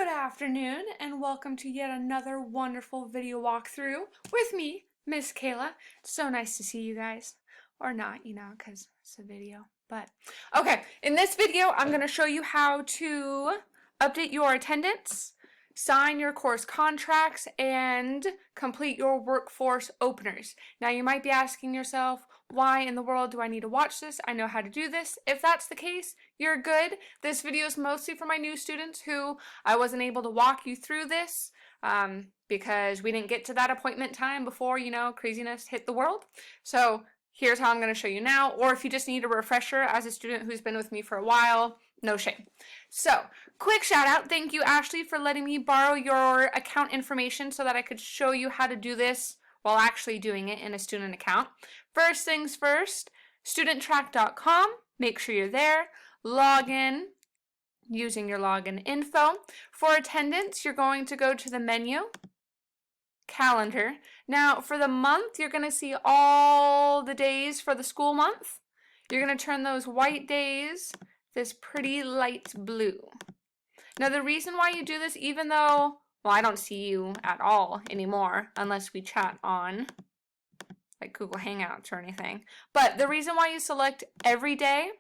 Good afternoon and welcome to yet another wonderful video walkthrough with me, Miss Kayla. It's so nice to see you guys. Or not, because it's a video. But, okay, in this video, I'm going to show you how to update your attendance, sign your course contracts, and complete your workforce openers. Now, you might be asking yourself, why in the world do I need to watch this? I know how to do this. If that's the case, you're good. This video is mostly for my new students who I wasn't able to walk you through this because we didn't get to that appointment time before, craziness hit the world. So here's how I'm going to show you now. Or if you just need a refresher as a student who's been with me for a while, no shame. So, quick shout out. Thank you, Ashley, for letting me borrow your account information so that I could show you how to do this while actually doing it in a student account. First things first, StudentTrac.com. Make sure you're there. Log in using your login info. For attendance, you're going to go to the menu, calendar. Now, for the month, you're going to see all the days for the school month. You're going to turn those white days this pretty light blue. Now, the reason why you do this, even though, well, I don't see you at all anymore unless we chat on like Google Hangouts or anything. But the reason why you select every day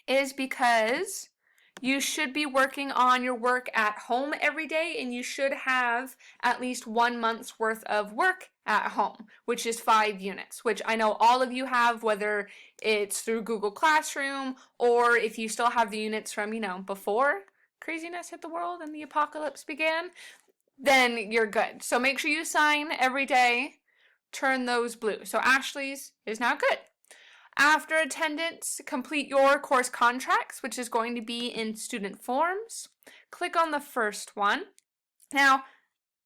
is because you should be working on your work at home every day, and you should have at least 1 month's worth of work at home, which is 5 units, which I know all of you have, whether it's through Google Classroom or if you still have the units from, before craziness hit the world and the apocalypse began, then you're good. So make sure you sign every day, turn those blue. So Ashley's is now good. After attendance, complete your course contracts, which is going to be in student forms. Click on the first one. Now,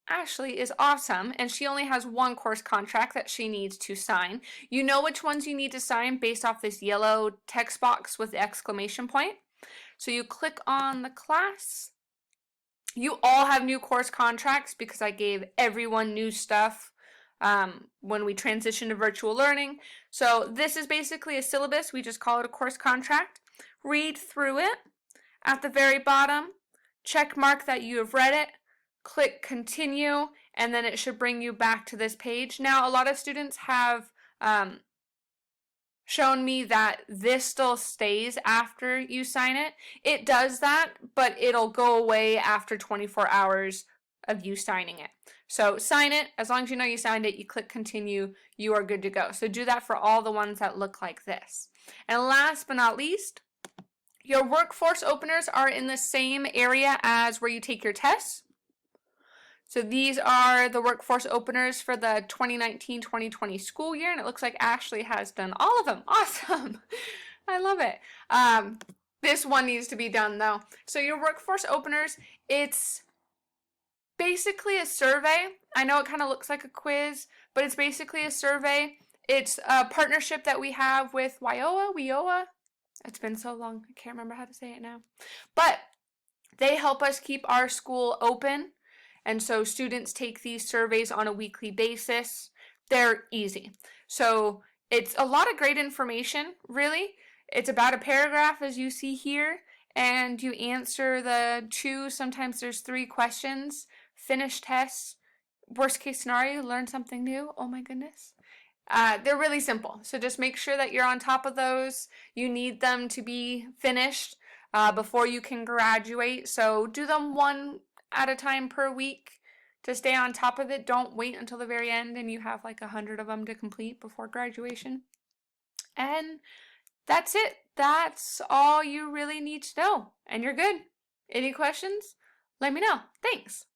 Ashley is awesome, and she only has 1 course contract that she needs to sign. You know which ones you need to sign based off this yellow text box with the exclamation point. So you click on the class. You all have new course contracts because I gave everyone new stuff when we transitioned to virtual learning. So this is basically a syllabus. We just call it a course contract. Read through it. At the very bottom, check mark that you have read it. Click continue, and then it should bring you back to this page. Now, a lot of students have shown me that this still stays after you sign it. It does that, but it'll go away after 24 hours of you signing it. So sign it. As long as you know you signed it, you click continue, you are good to go. So do that for all the ones that look like this. And last but not least, your workforce openers are in the same area as where you take your tests. So these are the workforce openers for the 2019-2020 school year, and it looks like Ashley has done all of them. Awesome. I love it. This one needs to be done though. So your workforce openers, it's basically a survey. I know it kind of looks like a quiz, but it's basically a survey. It's a partnership that we have with WIOA. It's been so long, I can't remember how to say it now. But they help us keep our school open. And so students take these surveys on a weekly basis. They're easy. So it's a lot of great information, really. It's about a paragraph, as you see here, and you answer the 2, sometimes there's 3 questions. Finish tests, worst case scenario, learn something new. Oh my goodness. They're really simple. So just make sure that you're on top of those. You need them to be finished before you can graduate. So do them 1 at a time per week to stay on top of it. Don't wait until the very end and you have like 100 of them to complete before graduation. And that's it. That's all you really need to know. And you're good. Any questions? Let me know. Thanks.